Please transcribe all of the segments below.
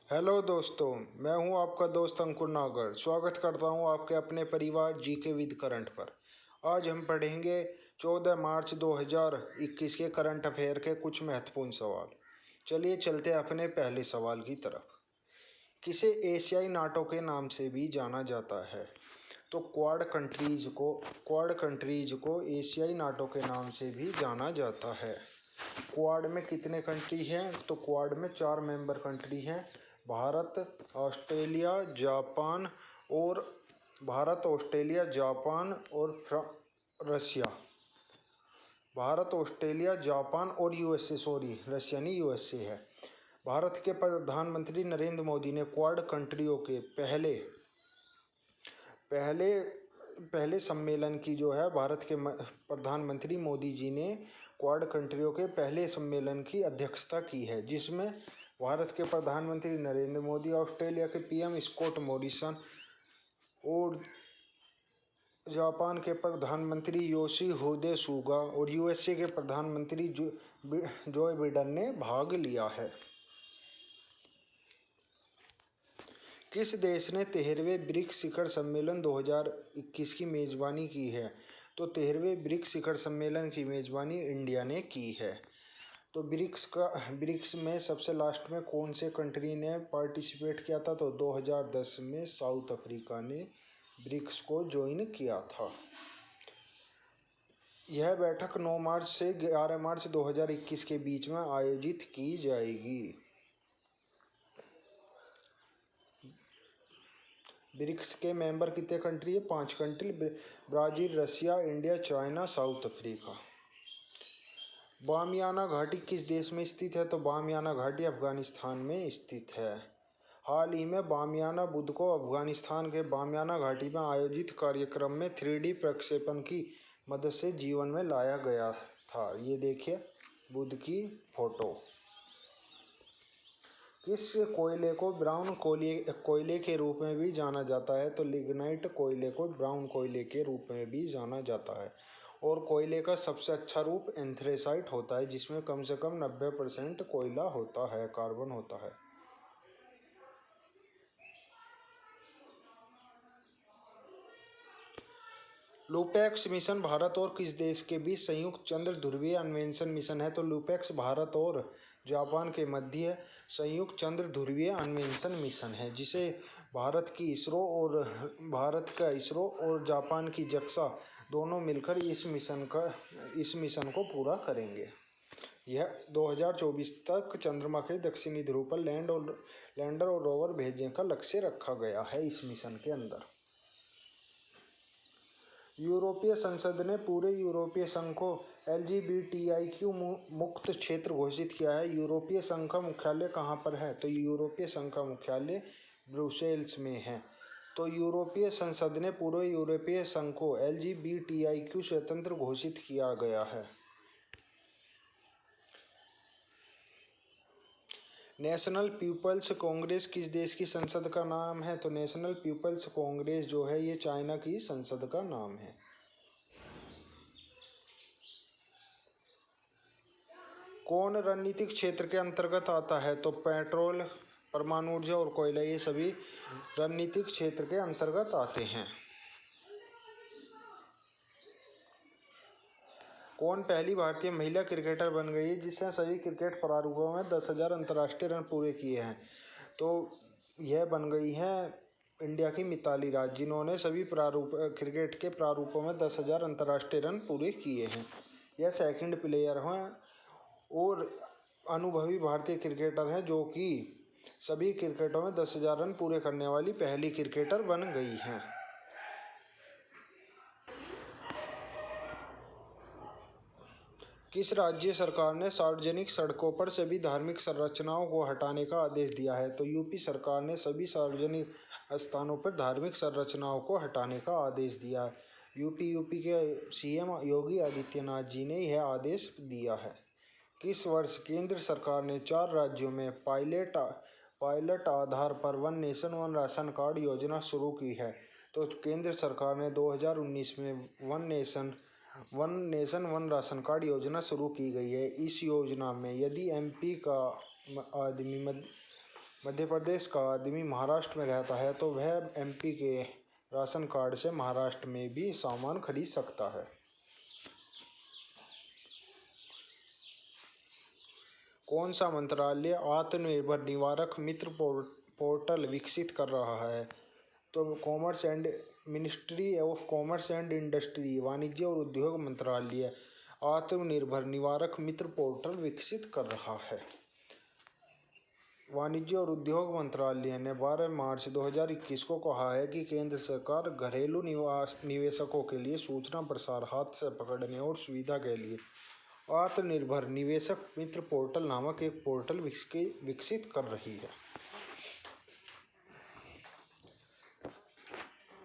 Hello दोस्तों, मैं हूं आपका दोस्त अंकुर नागर। स्वागत करता हूं आपके अपने परिवार जीके विद करंट पर। आज हम पढ़ेंगे 14 मार्च 2021 के करंट अफेयर के कुछ महत्वपूर्ण सवाल। चलिए चलते हैं अपने पहले सवाल की तरफ। किसे एशियाई नाटो के नाम से भी जाना जाता है? तो क्वाड कंट्रीज को एशियाई नाटो के नाम से भी जाना जाता है। क्वाड में कितने कंट्री हैं? तो क्वाड में 4 मेंबर कंट्री हैं। भारत, ऑस्ट्रेलिया, जापान और रसिया। भारत, ऑस्ट्रेलिया, जापान और यूएसए, रशिया नहीं, यूएसए है। भारत के प्रधानमंत्री नरेंद्र मोदी ने क्वाड कंट्रियों के पहले सम्मेलन की जो है, भारत के प्रधानमंत्री मोदी जी ने क्वाड कंट्रियों के पहले सम्मेलन की अध्यक्षता की है, जिसमें भारत के प्रधानमंत्री नरेंद्र मोदी, ऑस्ट्रेलिया के पीएम स्कॉट मॉरिसन और जापान के प्रधानमंत्री योशिहिदे सुगा और यूएसए के प्रधानमंत्री जो बिडेन ने भाग लिया है। किस देश ने 13वें ब्रिक्स शिखर सम्मेलन 2021 की मेजबानी की है? तो 13वें ब्रिक्स शिखर सम्मेलन की मेजबानी इंडिया ने की है। तो ब्रिक्स में सबसे लास्ट में कौन से कंट्री ने पार्टिसिपेट किया था? तो 2010 में साउथ अफ्रीका ने ब्रिक्स को ज्वाइन किया था। यह बैठक 9 मार्च से 11 मार्च 2021 के बीच में आयोजित की जाएगी। ब्रिक्स के मेंबर कितने कंट्री है? 5 country, Brazil, Russia, India, China, South Africa. बामियाना घाटी किस देश में स्थित है? तो बामियाना घाटी अफगानिस्तान में स्थित है। हाल ही में बामियाना बुध को अफगानिस्तान के बामियाना घाटी में आयोजित कार्यक्रम में 3D प्रक्षेपण की मदद से जीवन में लाया गया था। ये देखिए बुध की फोटो। किस कोयले को ब्राउन कोयले के रूप में भी जाना जाता है? तो लिग्नाइट कोयले को ब्राउन कोयले के रूप में भी जाना जाता है। और कोयले का सबसे अच्छा रूप एंथ्रेसाइट होता है, जिसमें कम से कम 90% कोयला होता है, कार्बन होता है। लुपेक्स मिशन भारत और किस देश के बीच संयुक्त चंद्र ध्रुवीय अन्वेषण मिशन है? तो लुपेक्स भारत और जापान के मध्य संयुक्त चंद्र ध्रुवीय अन्वेषण मिशन है, जिसे भारत का इसरो और जापान की जक्सा दोनों मिलकर इस मिशन को पूरा करेंगे। यह 2024 तक चंद्रमा के दक्षिणी ध्रुव पर लैंडर और रोवर भेजने का लक्ष्य रखा गया है इस मिशन के अंदर। यूरोपीय संसद ने पूरे यूरोपीय संघ को LGBTIQ मुक्त क्षेत्र घोषित किया है। यूरोपीय संघ का मुख्यालय कहाँ पर है? तो यूरोपीय संघ का मुख्यालय ब्रुसेल्स में है। तो यूरोपीय संसद ने पूरे यूरोपीय संघ को LGBTIQ स्वतंत्र घोषित किया गया है। नेशनल पीपल्स कांग्रेस किस देश की संसद का नाम है? तो नेशनल पीपल्स कांग्रेस जो है, ये चाइना की संसद का नाम है। कौन रणनीतिक क्षेत्र के अंतर्गत आता है? तो पेट्रोल, परमाणु ऊर्जा और कोयला, ये सभी रणनीतिक क्षेत्र के अंतर्गत आते हैं। कौन पहली भारतीय महिला क्रिकेटर बन गई है जिसने सभी क्रिकेट प्रारूपों में 10,000 अंतर्राष्ट्रीय रन पूरे किए हैं? तो यह बन गई हैं इंडिया की मिताली राज, जिन्होंने सभी क्रिकेट के प्रारूपों में 10,000 अंतर्राष्ट्रीय रन पूरे किए हैं। यह सेकंड प्लेयर हैं और अनुभवी भारतीय क्रिकेटर हैं, जो कि सभी क्रिकेटों में 10,000 रन पूरे करने वाली पहली क्रिकेटर बन गई हैं। किस राज्य सरकार ने सार्वजनिक सड़कों पर सभी धार्मिक संरचनाओं को हटाने का आदेश दिया है? तो यूपी सरकार ने सभी सार्वजनिक स्थानों पर धार्मिक संरचनाओं को हटाने का आदेश दिया है। यूपी के सीएम योगी आदित्यनाथ जी ने यह आदेश दिया है। किस वर्ष केंद्र सरकार ने 4 राज्यों में पायलट आधार पर one nation one ration card योजना शुरू की है? तो केंद्र सरकार ने 2019 में one nation one ration card योजना शुरू की गई है। इस योजना में यदि एमपी का आदमी मध्य प्रदेश का आदमी महाराष्ट्र में रहता है तो वह एमपी के राशन कार्ड से महाराष्ट्र में भी सामान खरीद सकता है। कौन सा मंत्रालय आत्मनिर्भर निवारक मित्र पोर्टल विकसित कर रहा है? तो ministry of commerce and industry, वाणिज्य और उद्योग मंत्रालय आत्मनिर्भर निवारक मित्र पोर्टल विकसित कर रहा है। वाणिज्य और उद्योग मंत्रालय ने 12 मार्च 2021 को कहा है कि केंद्र सरकार घरेलू निवेशकों के लिए सूचना प्रसार, हाथ से पकड़ने और सुविधा के लिए आत्मनिर्भर निवेशक मित्र पोर्टल नामक एक पोर्टल विकसित कर रही है।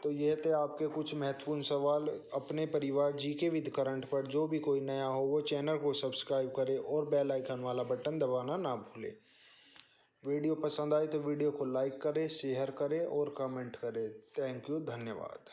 तो ये थे आपके कुछ महत्वपूर्ण सवाल अपने परिवार जीके विद करंट पर। जो भी कोई नया हो वो चैनल को सब्सक्राइब करे और बेल आइकन वाला बटन दबाना ना भूले। वीडियो पसंद आए तो वीडियो को लाइक करें, शेयर करें और कमेंट करें। थैंक यू, धन्यवाद।